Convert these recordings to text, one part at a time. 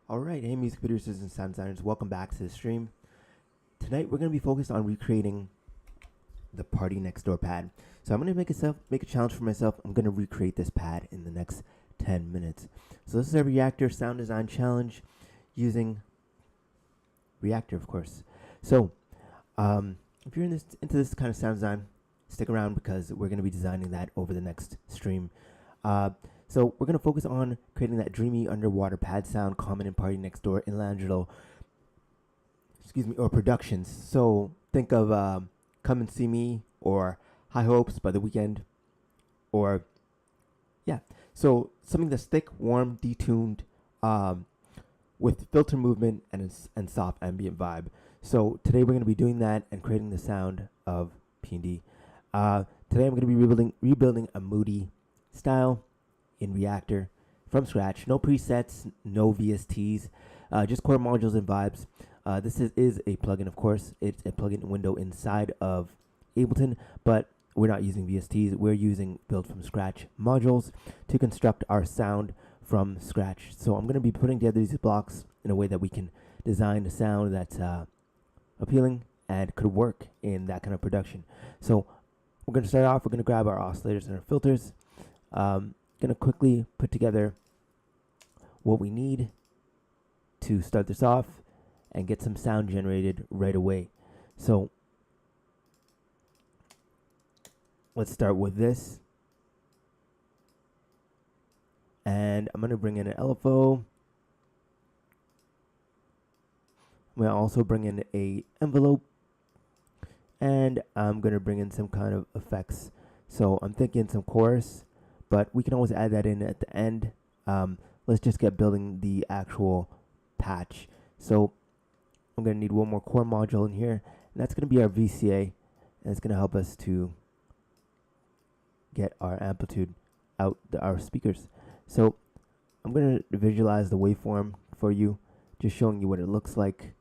Alright, hey music producers and sound designers, welcome back to the stream. Tonight we're going to be focused on recreating the Party Next Door pad. So I'm going to make a challenge for myself. I'm going to recreate this pad in the next 10 minutes. So this is a Reactor sound design challenge using Reactor, of course. So if you're into this kind of sound design, stick around because we're going to be designing that over the next stream. So we're going to focus on creating that dreamy underwater pad sound common in Party Next Door in Langelo, or productions. So think of Come and See Me or High Hopes by The Weeknd, or yeah. So something that's thick, warm, detuned, with filter movement and soft ambient vibe. So today we're going to be doing that and creating the sound of P&D. Today I'm going to be rebuilding a moody style in Reactor from scratch. No presets, no VSTs, just core modules and vibes. This is a plugin, of course. It's a plugin window inside of Ableton, but we're not using VSTs. We're using build from scratch modules to construct our sound from scratch. So I'm going to be putting together these blocks in a way that we can design a sound that's appealing and could work in that kind of production. So we're going to start off. We're going to grab our oscillators and our filters. Going to quickly put together what we need to start this off and get some sound generated right away. So let's start with this. And I'm going to bring in an LFO. I'm going to also bring in a envelope. And I'm going to bring in some kind of effects. So I'm thinking some chorus, but we can always add that in at the end. Let's just get building the actual patch. So I'm going to need one more core module in here, and that's going to be our VCA, and it's going to help us to get our amplitude out our speakers. So I'm going to visualize the waveform for you, just showing you what it looks like.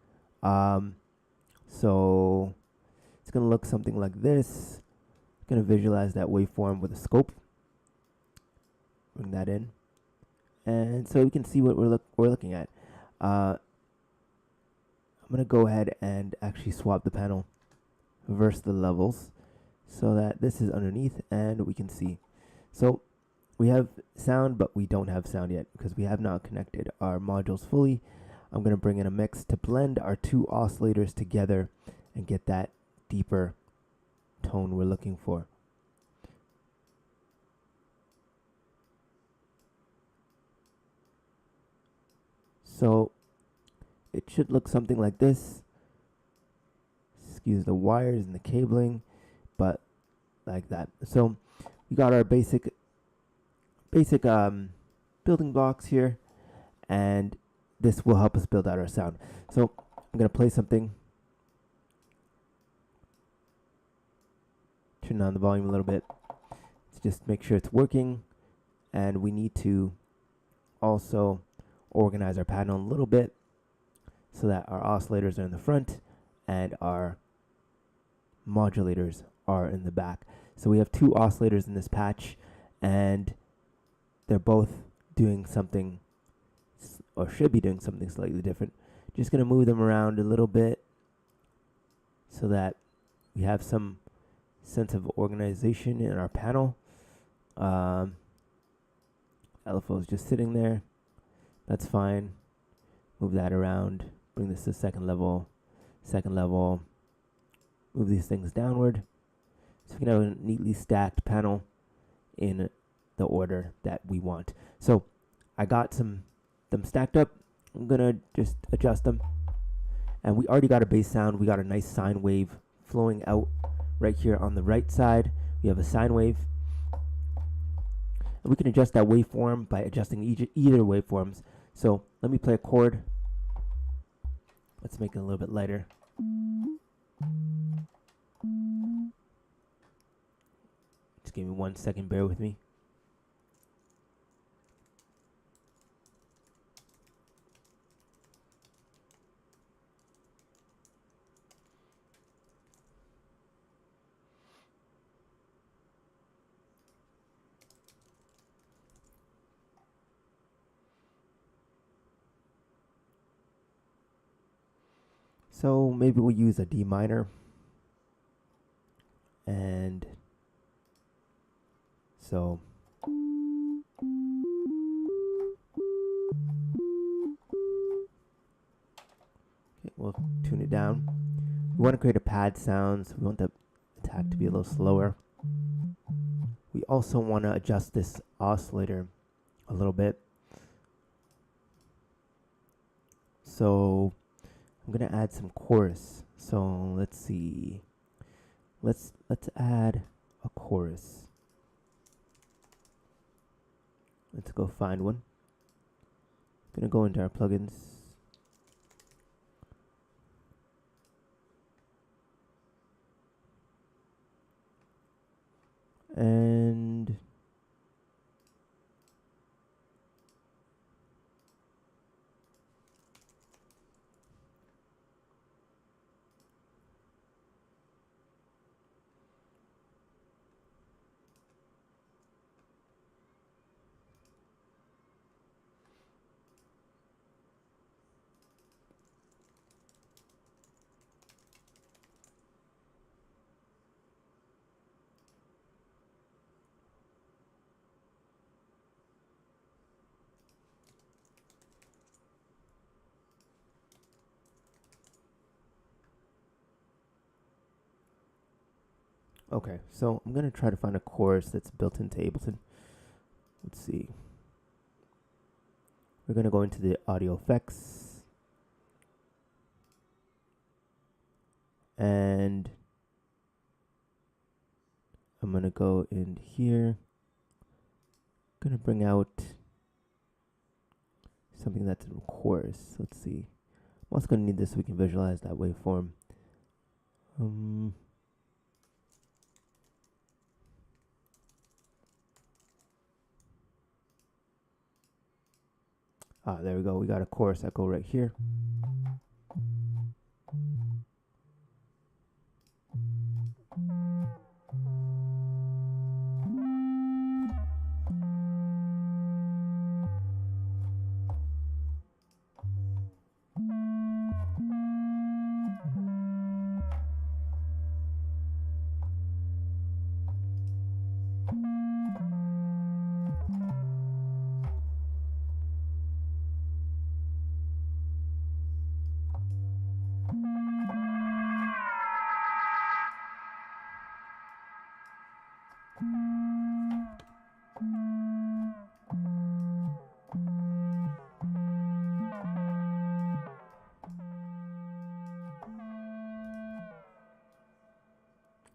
So it's going to look something like this. I'm going to visualize that waveform with a scope. Bring that in, and so we can see what we're looking at. I'm gonna go ahead and actually swap the panel, reverse the levels, so that this is underneath, and we can see. So we have sound, but we don't have sound yet because we have not connected our modules fully. I'm gonna bring in a mix to blend our two oscillators together and get that deeper tone we're looking for. So it should look something like this. Excuse the wires and the cabling, but like that. So we got our basic building blocks here, and this will help us build out our sound. So I'm gonna play something. Turn down the volume a little bit to just make sure it's working, and we need to also organize our panel a little bit so that our oscillators are in the front and our modulators are in the back. So we have two oscillators in this patch, and they're both doing something, or should be doing something slightly different. Just going to move them around a little bit so that we have some sense of organization in our panel. LFO is just sitting there. That's fine. Move that around. Bring this to second level. Move these things downward. So we can have a neatly stacked panel in the order that we want. So I got them stacked up. I'm gonna just adjust them. And we already got a bass sound. We got a nice sine wave flowing out right here on the right side. We have a sine wave. And we can adjust that waveform by adjusting either waveforms. So let me play a chord. Let's make it a little bit lighter. Just give me 1 second, bear with me. So maybe we'll use a D minor. And so okay, we'll tune it down. We want to create a pad sound, so we want the attack to be a little slower. We also want to adjust this oscillator a little bit. So I'm gonna add some chorus. So let's see. Let's add a chorus. Let's go find one. Gonna go into our plugins. And okay, so I'm gonna try to find a chorus that's built into Ableton. Let's see. We're gonna go into the audio effects, and I'm gonna go in here. Gonna bring out something that's in chorus. Let's see. I'm also gonna need this so we can visualize that waveform. There we go. We got a chorus echo right here.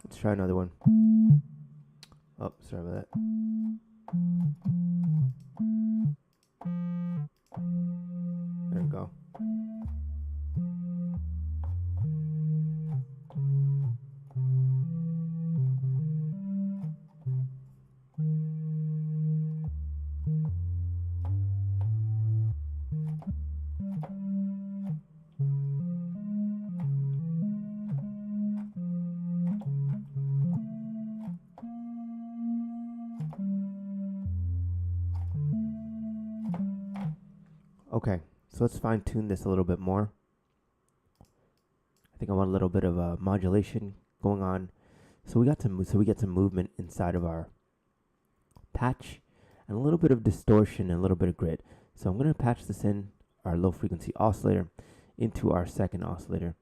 Let's try another one. Oh, sorry about that. There we go. Okay, so let's fine tune this a little bit more. I think I want a little bit of modulation going on. So we get some movement inside of our patch, and a little bit of distortion and a little bit of grid. So I'm going to patch this in, our low frequency oscillator, into our second oscillator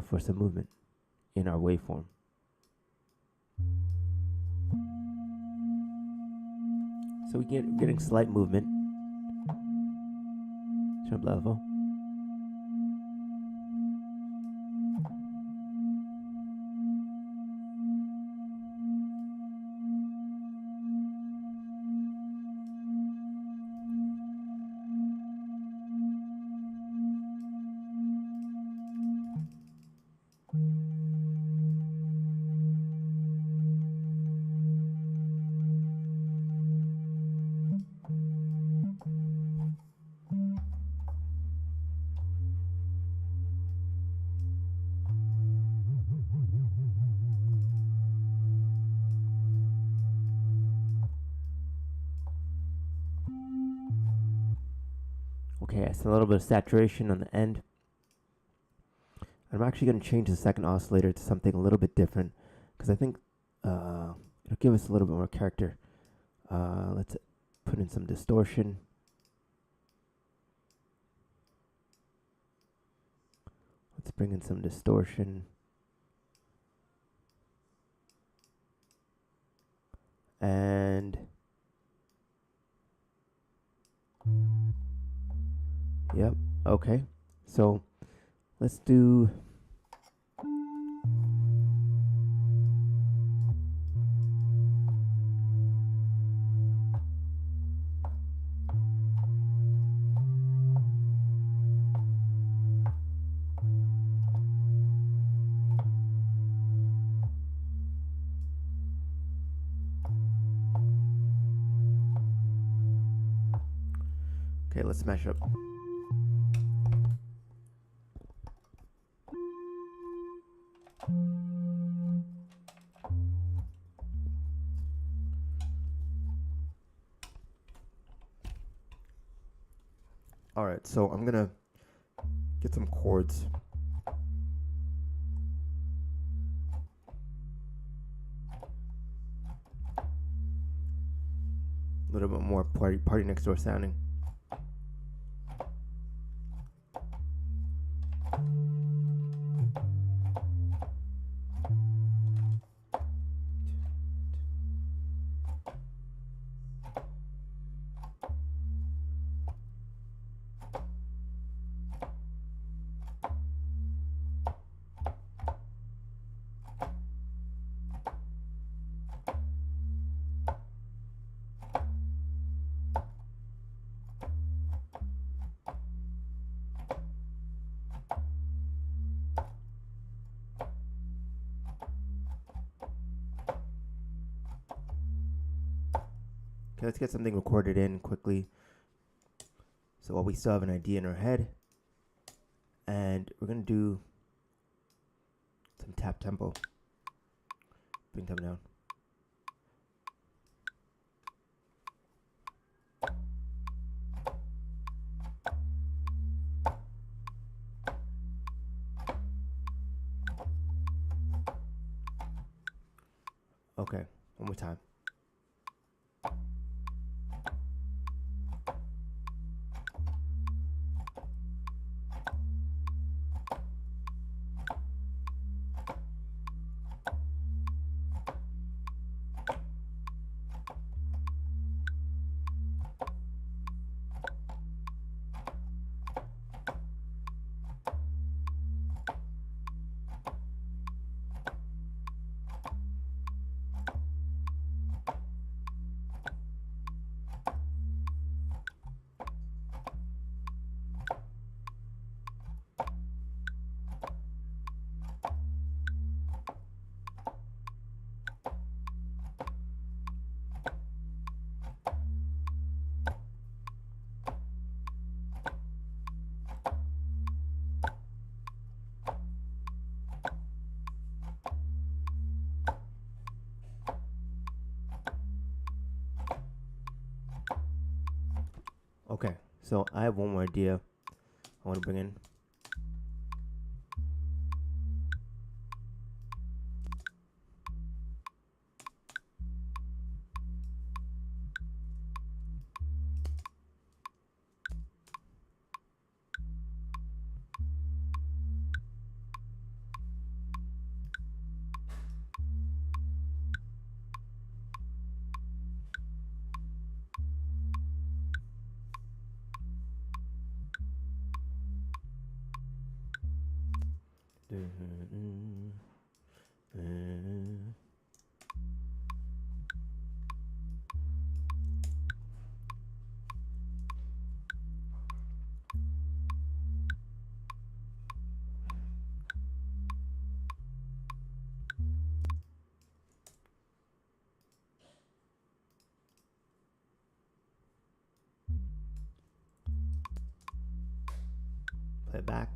for some movement in our waveform. So we're getting slight movement. Turn up level. Okay, it's a little bit of saturation on the end. I'm actually going to change the second oscillator to something a little bit different because I think it'll give us a little bit more character. Let's put in some distortion. Let's bring in some distortion. And yep, okay. So let's do okay, let's smash it up. All right, so I'm gonna get some chords. A little bit more party next door sounding. Okay, let's get something recorded in quickly. So while we still have an idea in our head, and we're gonna do some tap tempo. Bring tempo down. Okay, one more time. Okay, so I have one more idea I want to bring in. Play it back.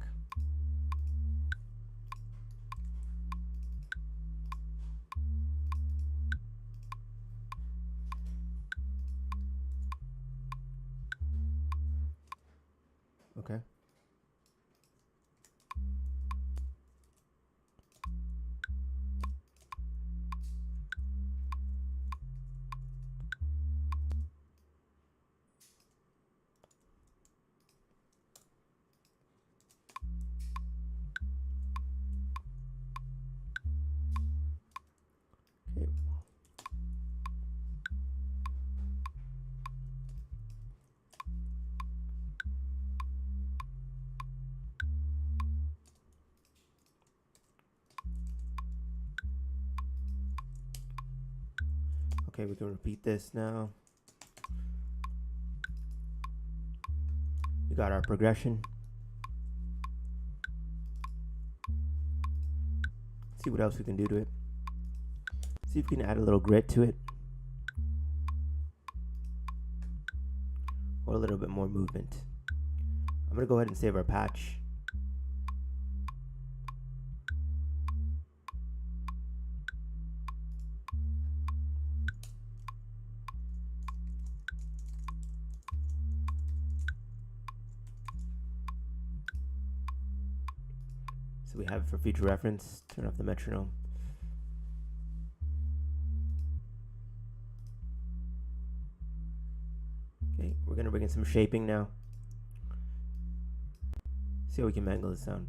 Okay. Okay, we can repeat this now. We got our progression. See what else we can do to it. See if we can add a little grit to it. Or a little bit more movement. I'm going to go ahead and save our patch. So we have it for future reference. Turn off the metronome. Okay, we're going to bring in some shaping now. See how we can mangle the sound.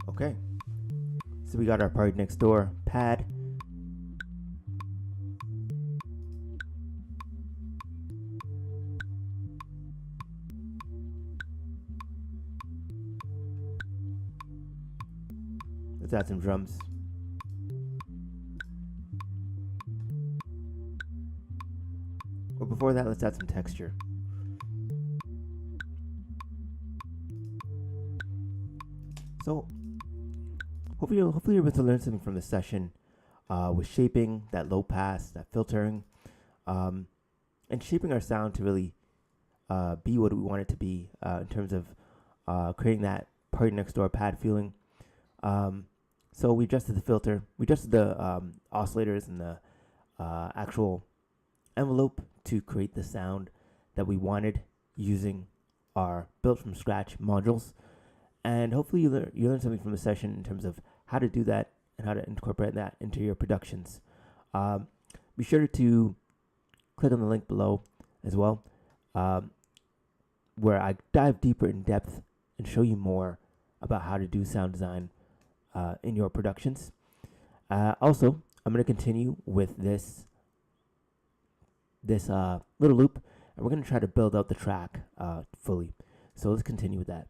Okay, so we got our Party Next Door pad. Let's add some drums. Or before that, let's add some texture. So hopefully you're able to learn something from this session with shaping, that low pass, that filtering, and shaping our sound to really be what we want it to be in terms of creating that Party Next Door pad feeling. So we adjusted the filter, we adjusted the oscillators and the actual envelope to create the sound that we wanted using our built from scratch modules. And hopefully you learn something from the session in terms of how to do that and how to incorporate that into your productions. Be sure to click on the link below as well, where I dive deeper in depth and show you more about how to do sound design in your productions. Also, I'm going to continue with this little loop, and we're going to try to build out the track fully. So let's continue with that.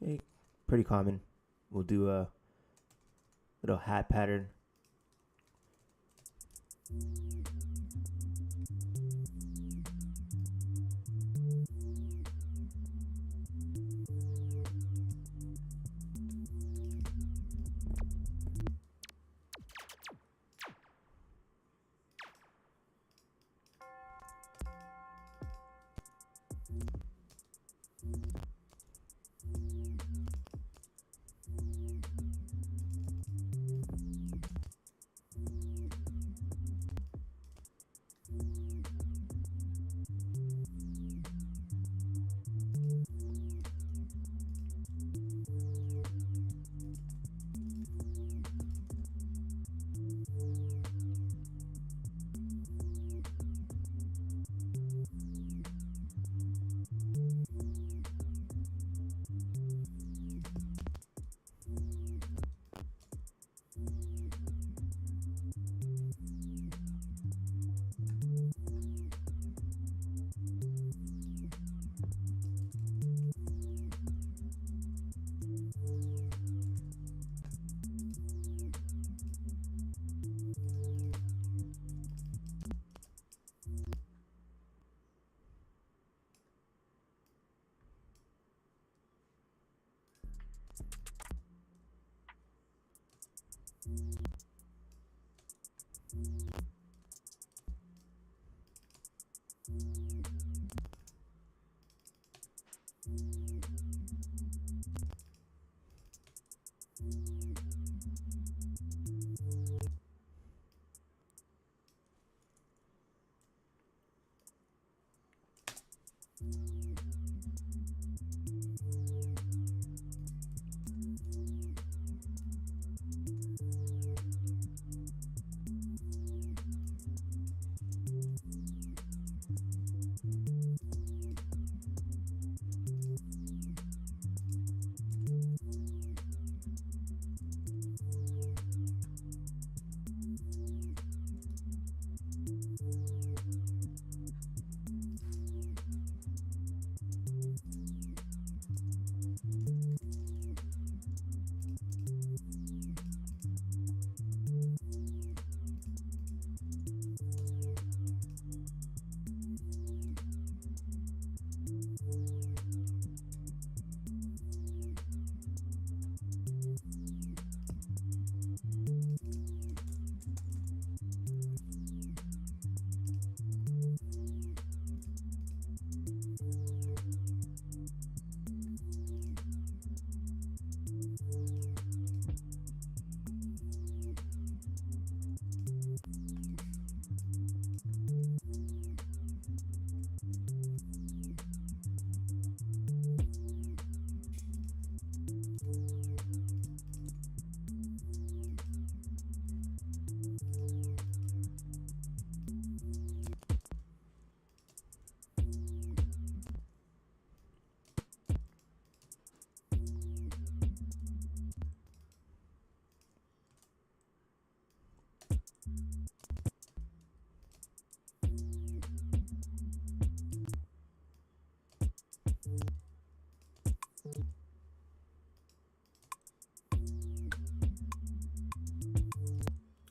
Okay, pretty common. We'll do a little hat pattern.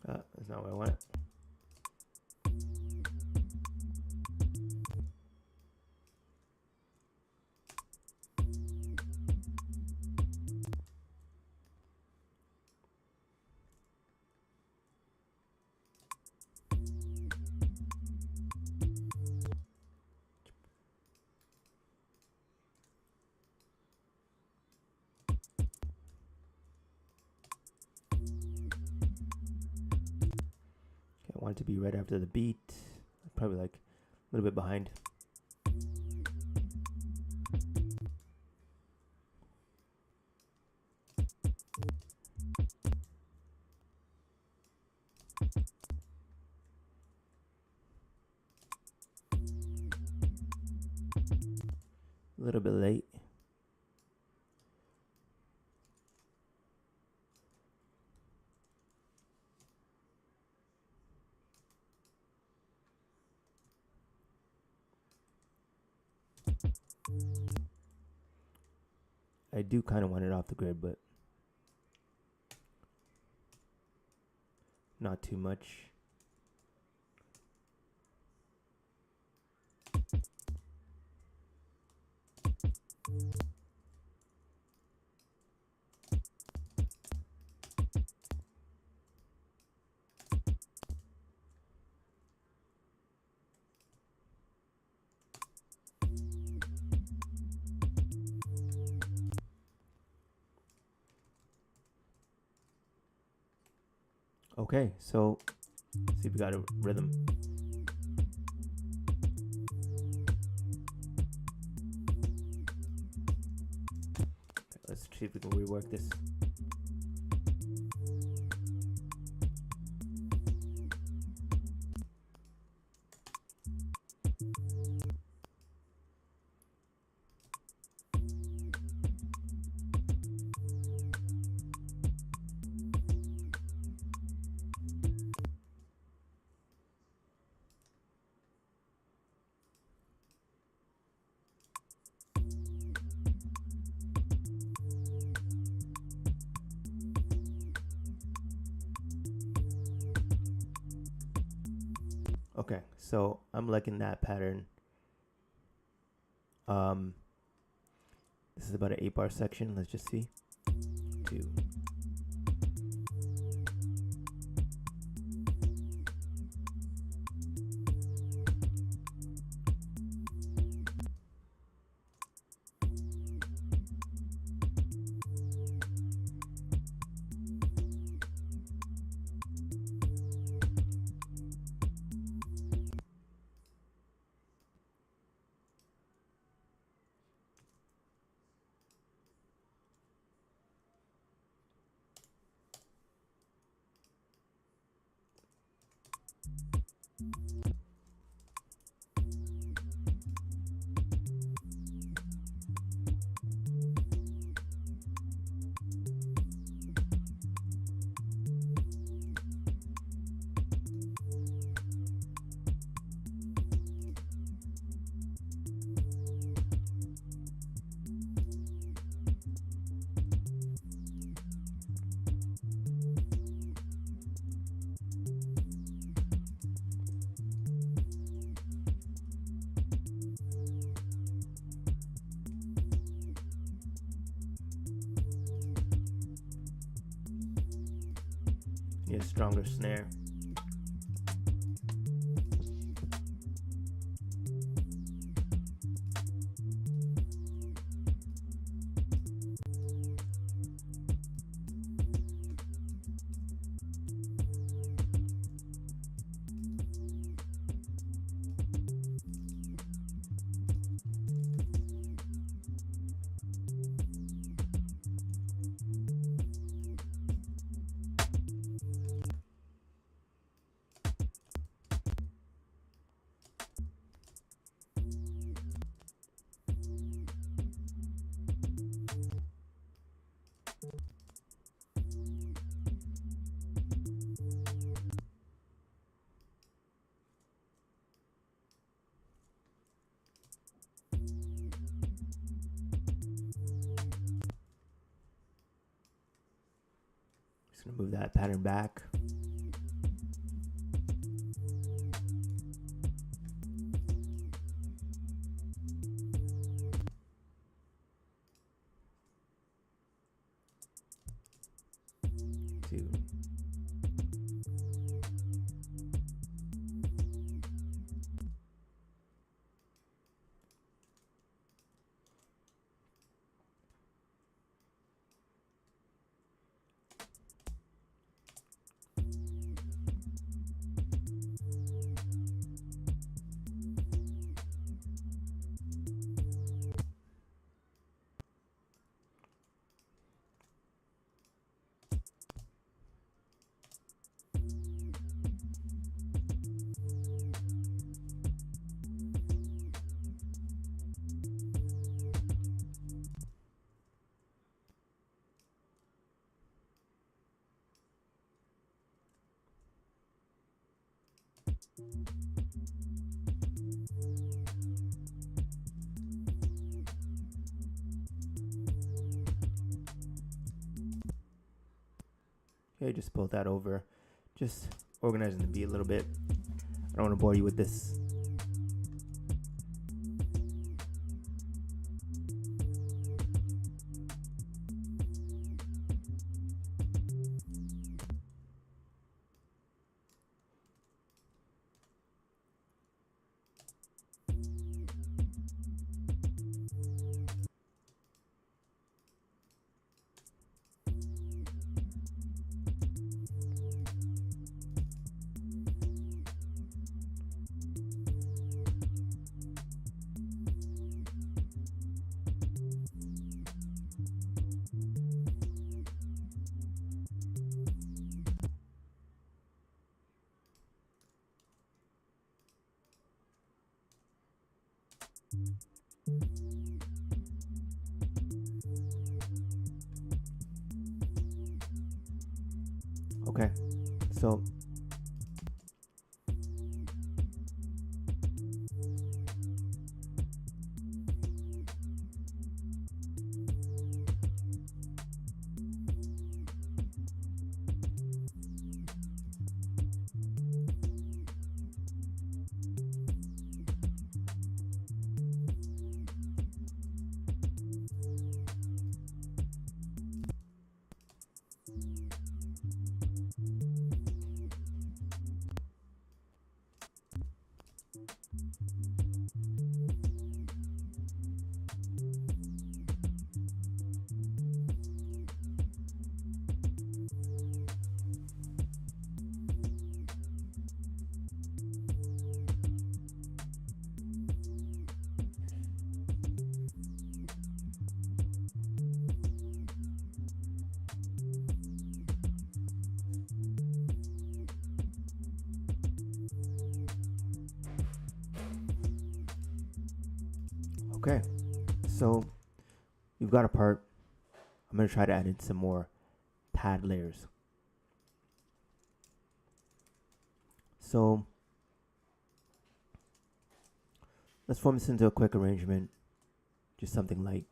That's not what I want. I want it to be right after the beat. Probably like a little bit behind. A little bit late. I do kind of want it off the grid, but not too much. Okay, so let's see if we got a rhythm. Okay, let's see if we can rework this. Okay, so I'm liking that pattern. This is about an 8-bar section. Let's just see. 2. Need a stronger snare. Just gonna move that pattern back. Two. Okay, just pull that over. Just organizing the beat a little bit. I don't want to bore you with this. Okay, so okay, so you've got a part. I'm going to try to add in some more pad layers. So let's form this into a quick arrangement, just something light.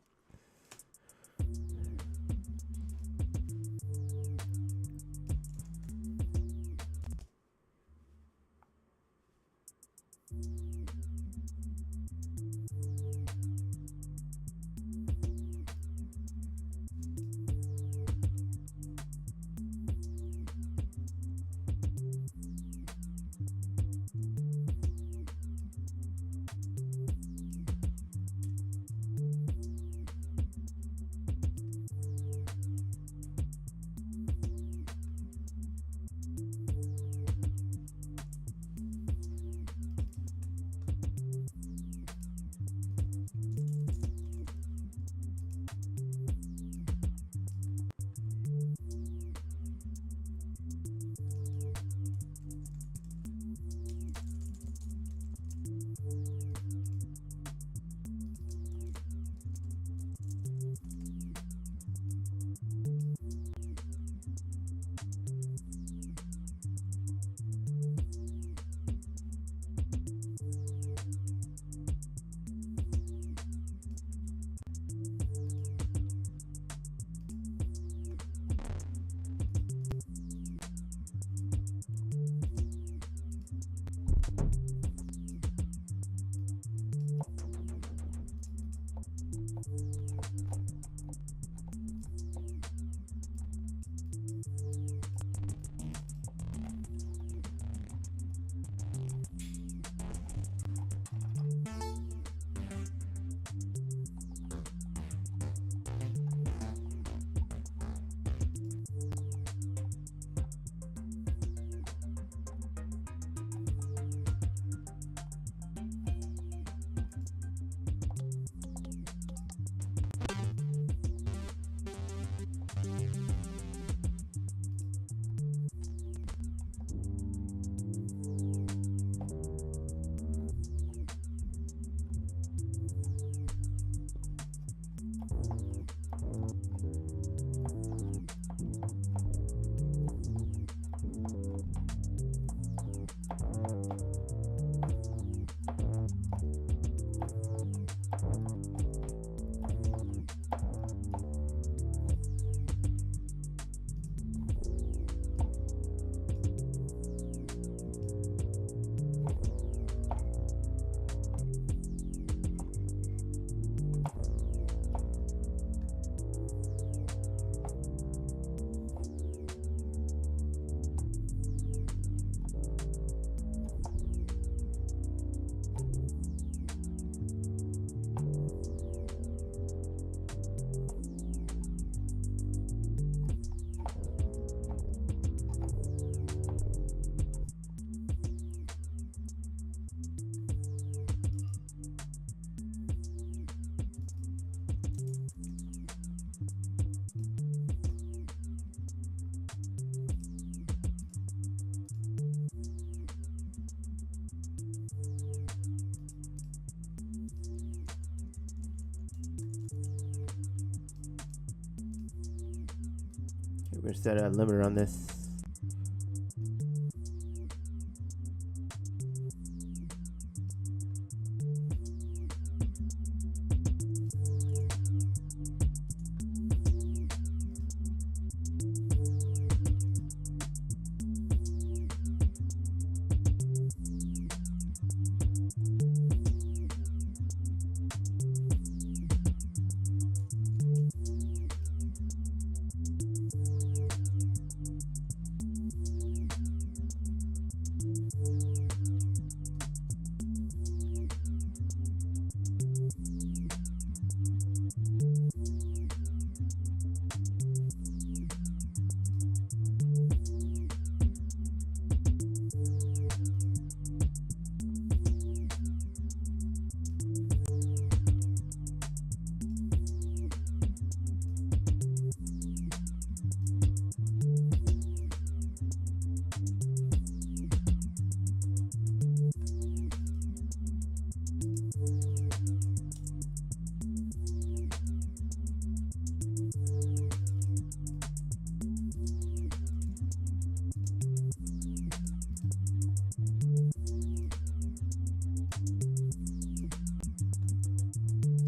gonna set a limiter on this.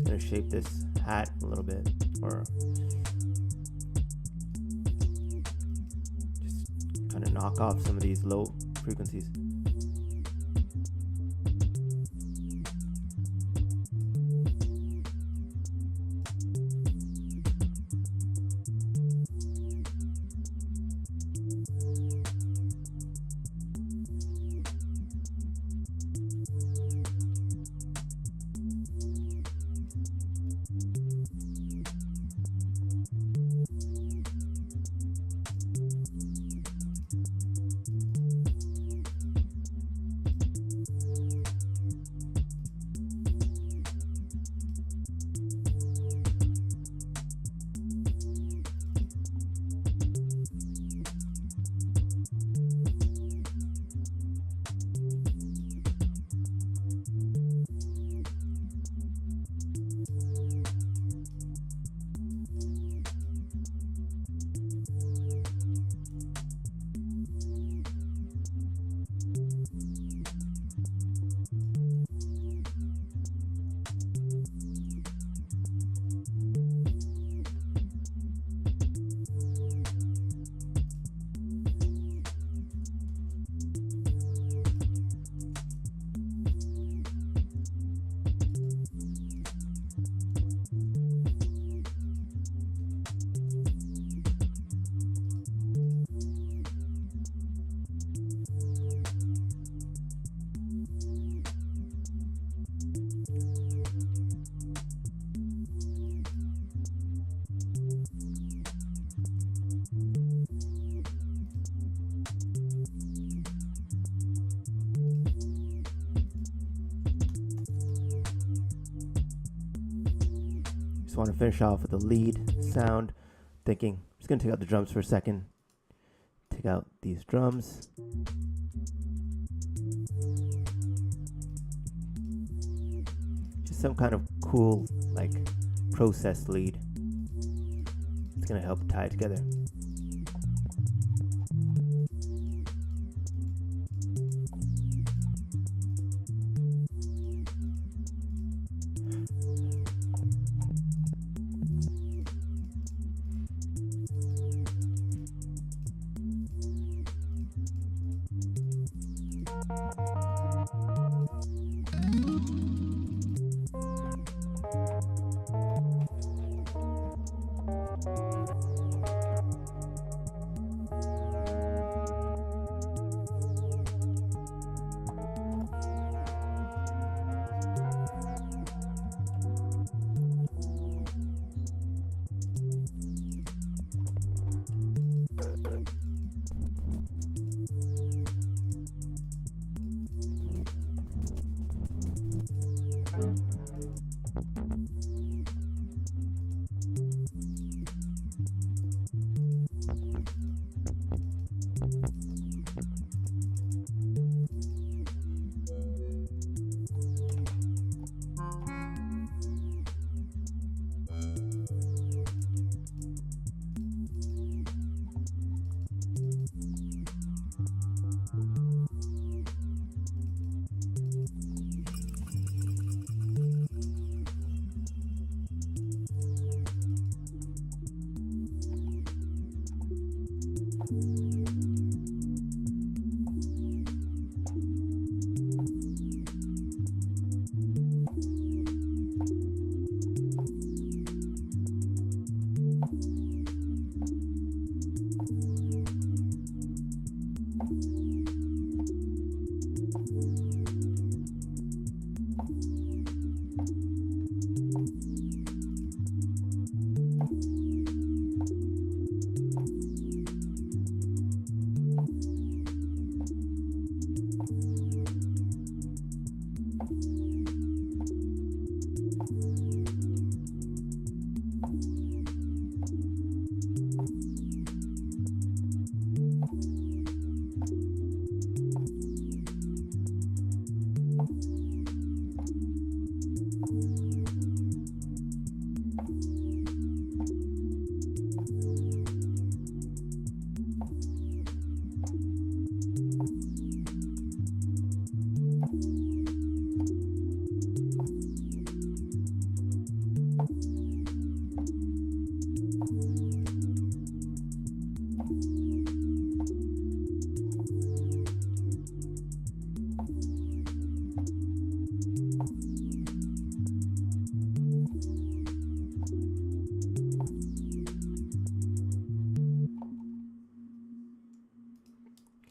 Gonna shape this hat a little bit, or just kind of knock off some of these low frequencies. Want to finish off with the lead sound. Thinking, I'm just going to take out the drums for a second. Take out these drums. Just some kind of cool, like, processed lead. It's going to help tie it together.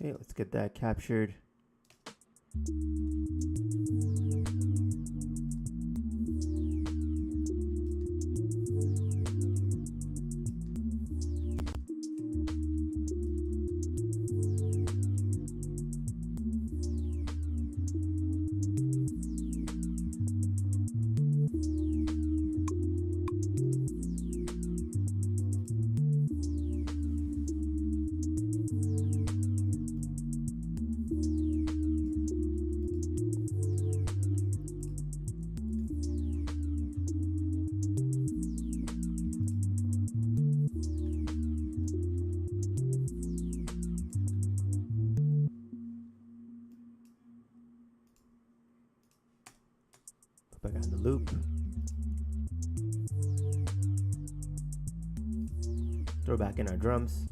Okay, let's get that captured. Put back on the loop. Throw back in our drums.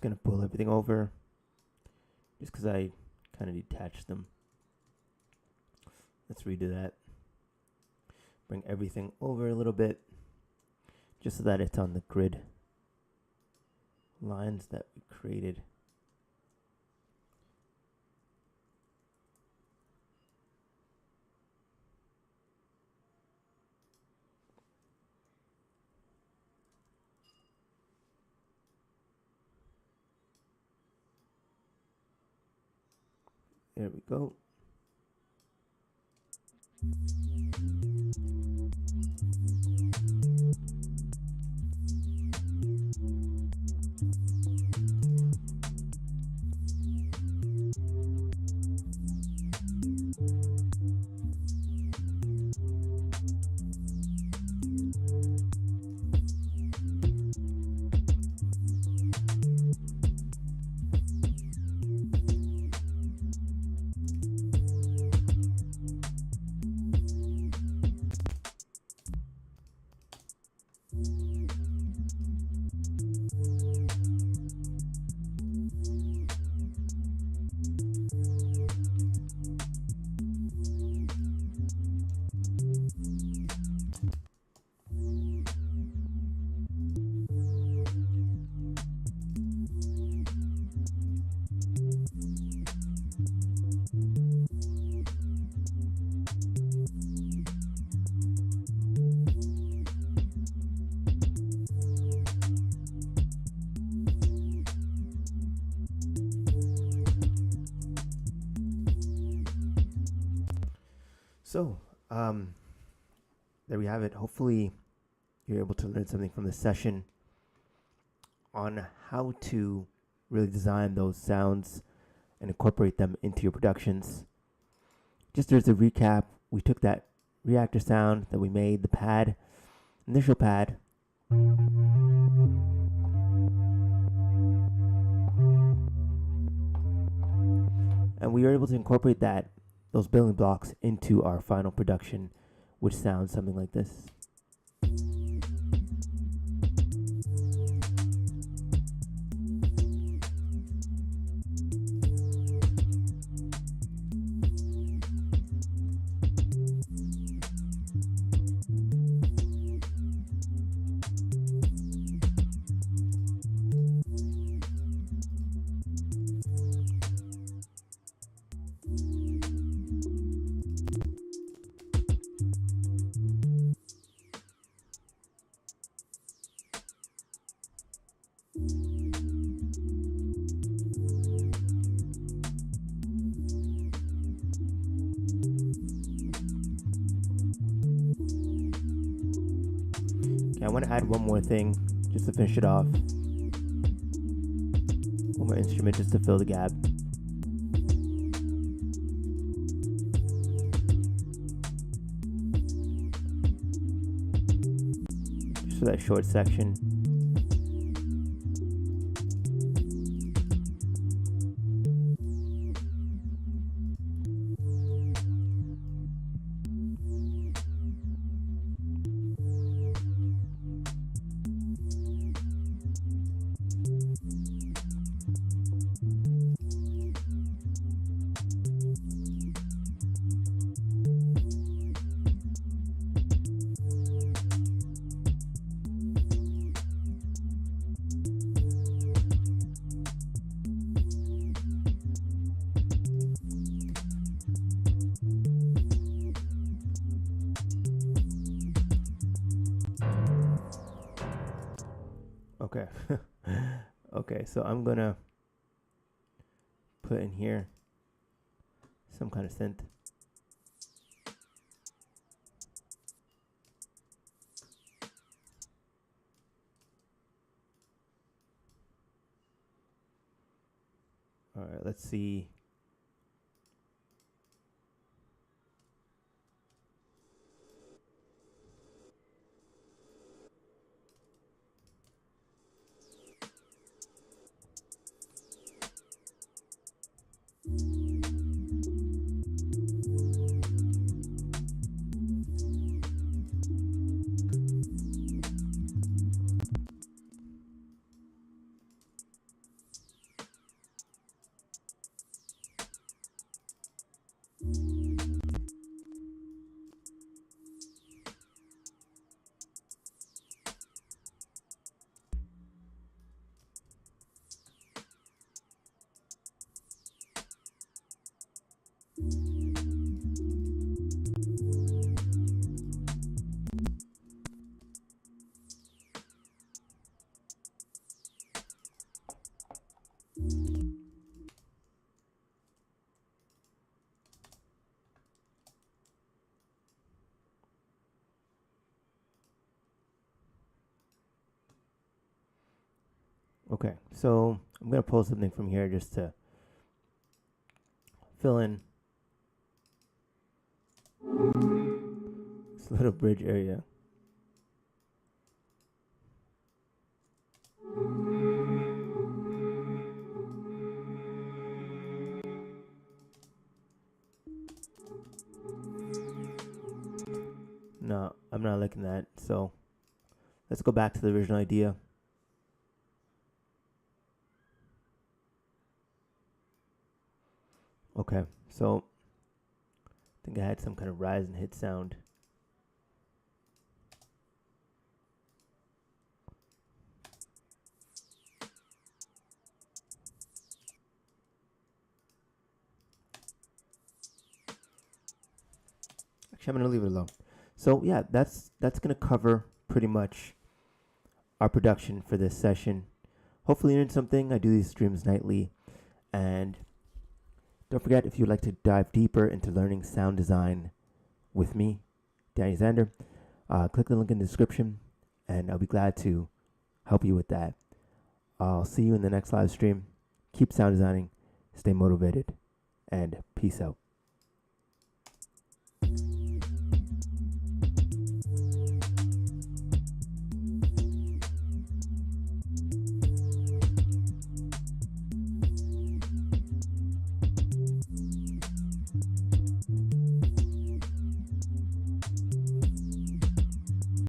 gonna pull everything over just because I kind of detached them. Let's redo that. Bring everything over a little bit just so that it's on the grid lines that we created. There we go. So, there we have it. Hopefully, you're able to learn something from this session on how to really design those sounds and incorporate them into your productions. Just as a recap, we took that reactor sound that we made, the pad, initial pad, and we were able to incorporate those building blocks into our final production, which sounds something like this. I want to add one more thing just to finish it off. One more instrument just to fill the gap. Just for that short section. Okay. Okay, so I'm gonna put in here some kind of synth. All right, let's see. Okay, so I'm going to pull something from here just to fill in this little bridge area. No, I'm not liking that, so let's go back to the original idea. Okay, so I think I had some kind of rise and hit sound. Actually, I'm gonna leave it alone. So yeah, that's gonna cover pretty much our production for this session. Hopefully you learned something. I do these streams nightly, and don't forget, if you'd like to dive deeper into learning sound design with me, Danny Xander, click the link in the description, and I'll be glad to help you with that. I'll see you in the next live stream. Keep sound designing, stay motivated, and peace out.